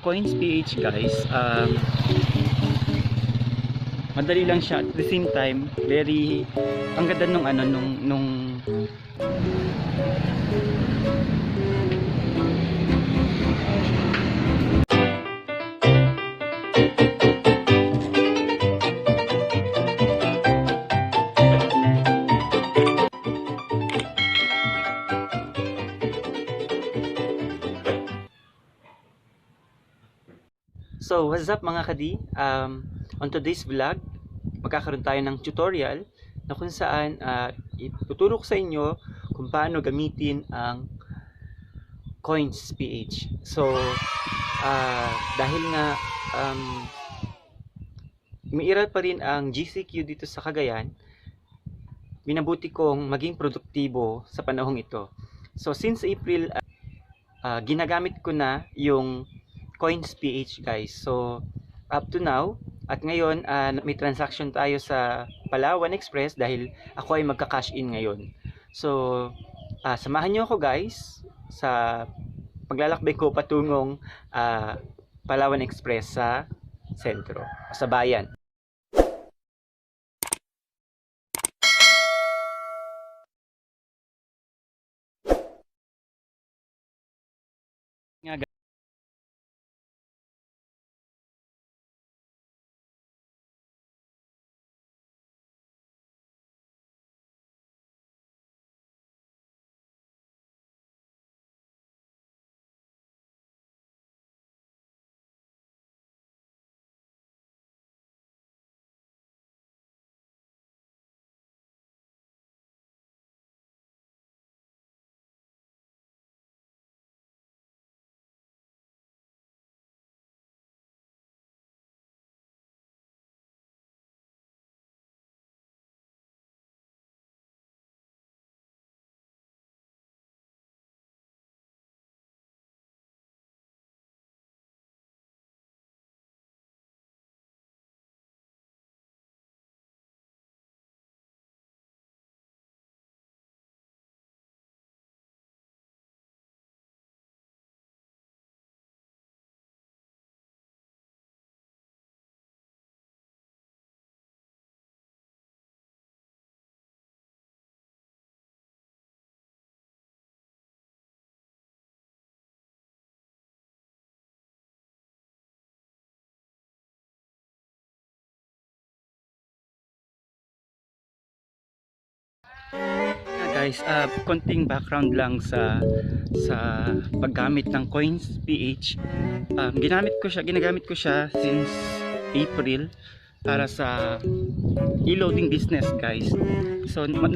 Coins PH guys, madali lang siya, at the same time very ang ganda nung So, what's up mga kadi? On today's vlog, magkakaroon tayo ng tutorial na kung saan ituturo ko sa inyo kung paano gamitin ang Coins PH. So, dahil nga umiiral pa rin ang GCQ dito sa Cagayan, minabuti kong maging produktibo sa panahong ito. So, since April, ginagamit ko na yung Coins PH guys. So up to now at ngayon may transaction tayo sa Palawan Express dahil ako ay magka-cash in ngayon. So samahan niyo ako guys sa paglalakbay ko patungong Palawan Express sa sentro, sa bayan. Guys, konting background lang sa paggamit ng Coins PH. Ginagamit ko siya since April para sa e-loading business guys. So ng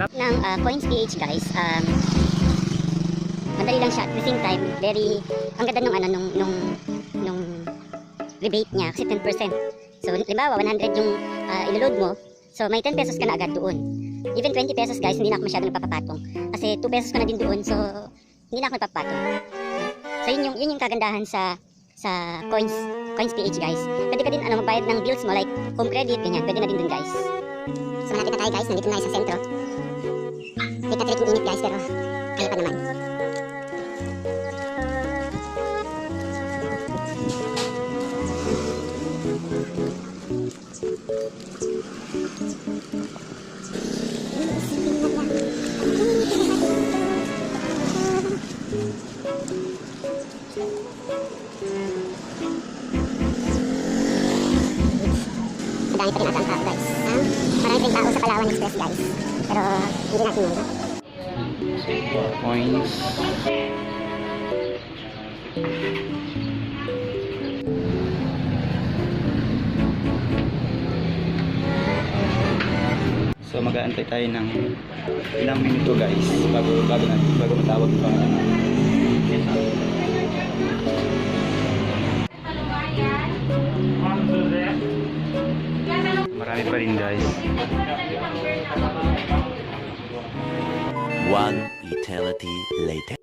Coins PH guys, madali lang siya, at the same time very ang ganda nung rebate niya kasi 10%. So halimbawa 100 yung ilo-load mo, so may 10 pesos ka na agad doon. Even 20 pesos guys, hindi na ako masyado nagpapapatong kasi 2 pesos ko na din doon, so hindi na ako nagpapatong. So yun yung kagandahan sa Coins PH guys. Pwede ka din magbayad ng bills mo like home credit, ganyan, pwede na din dun guys. So malapit na tayo guys, nandito na sa sentro. May katirik ng init guys, pero kaya pa naman. Madami pa rin ata ang tao guys. Marami pa rin tao sa Palawan Express guys. Pero hindi natin yun. Coins. So mag-aantay tayo ng ilang minuto guys bago matawag yung pangalan. Marami pa rin guys. One eternity later.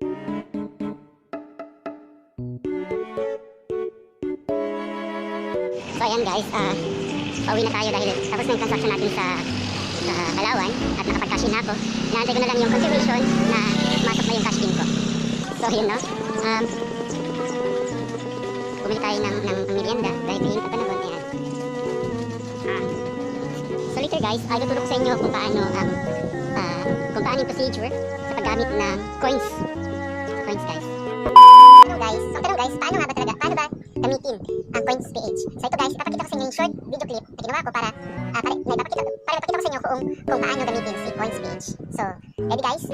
So ayan guys, pauwi na tayo dahil tapos na yung transaction natin sa Palawan at nakapag-cash in na ako. Inaantay ko na lang yung confirmation na masok na yung cash in ko. So yun no. bumili tayo ng merienda dahil mainit na panahon. Ayan. So later guys, ay tutulong ko sa inyo kung paano yung procedure sa paggamit ng coins. Coins guys. Tanong guys, paano ba gamitin ang coins PH? So ito guys, ipapakita ko sa inyo yung short video clip na ginawa ko para ipapakita ko sa inyo kung paano gamitin si coins PH. So, ready guys?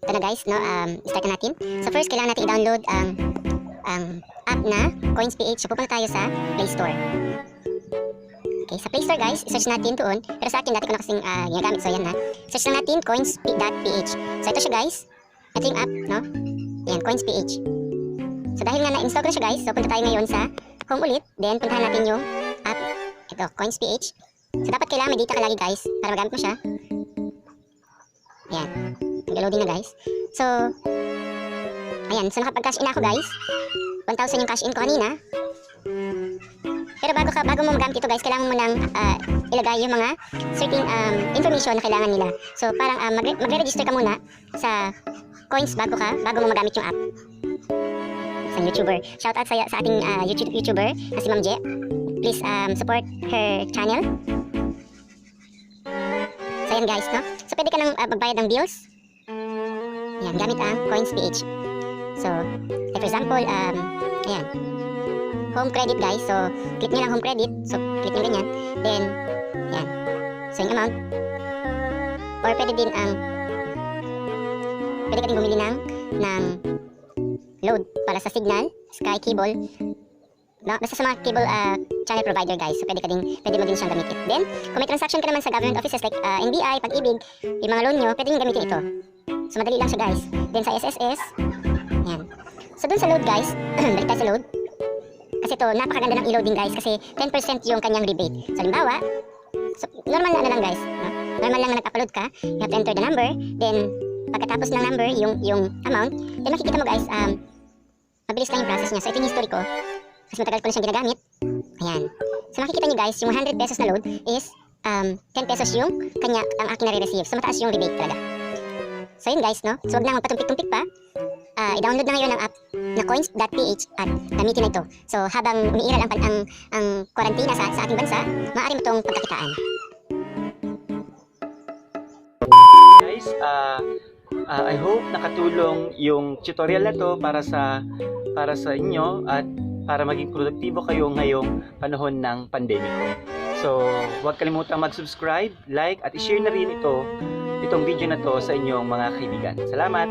Ito na guys, no, start na natin. So first, kailangan natin i-download ang app na coins PH. So pupunta tayo sa Play Store. Okay, sa Play Store guys, search natin doon. Pero sa akin, dati ko na kasing ginagamit. So yan na. Search na natin coins.ph. So ito siya guys. Ito yung app, no? Yan, coins.ph. So dahil nga na-install ko na siya guys, so punta tayo ngayon sa home ulit. Then puntahan natin yung app. Ito, coins.ph. So dapat kailangan may data ka lagi guys para magamit mo siya. Ayan. Nag-loading na guys. So, ayan. So nakapag-cash in ako guys. 1,000 yung cash in ko kanina. Pero bago mo magamit ito guys, kailangan mo nang ilagay yung mga certain information na kailangan nila. So parang magre-register ka muna sa coins bago mo magamit yung app. Sa YouTuber. Shout out sa ating YouTuber na si Ma'am Je. Please support her channel. So yan guys, no? So pwede ka nang magbayad ng bills. Yan, gamit ang coins.ph. So, like for example, ayan. Home credit guys. So, click nyo lang home credit. So, click nyo ganyan. Then, yan. So, yung amount. Or pwede din pwede ka din bumili ng load para sa Signal, Sky Cable. No, basta sa mga cable channel provider guys. So, pwede mo din siyang gamitin. Then, kung may transaction ka naman sa government offices like NBI, Pag-ibig, yung mga loan nyo, pwede nyo gamitin ito. So, madali lang siya guys. Then, sa SSS, yan. So, dun sa load guys, balik tayo sa load. Kasi ito, napakaganda ng i-loading guys kasi 10% yung kanyang rebate. So, halimbawa, normal na lang guys. No? Normal lang na nag-upload ka. You have to enter the number. Then, pagkatapos ng number, yung amount, then makikita mo guys, mabilis lang yung process niya. So, ito yung history ko. Kasi matagal ko na siyang ginagamit. Ayan. So, makikita nyo guys, yung 100 pesos na load is 10 pesos yung ang aking nare-receive. So, mataas yung rebate talaga. So, yun guys, no? So, wag na magpatumpik-tumpik pa. I-download na ngayon ang app na coins.ph at gamitin na ito. So, habang umiiral ang quarantine sa ating bansa, maaari mo itong pagkakitaan. Guys, I hope nakatulong yung tutorial na to para sa inyo at para maging produktibo kayo ngayong panahon ng pandemiko. So, huwag kalimutang mag-subscribe, like at i-share na rin itong video na to sa inyong mga kaibigan. Salamat!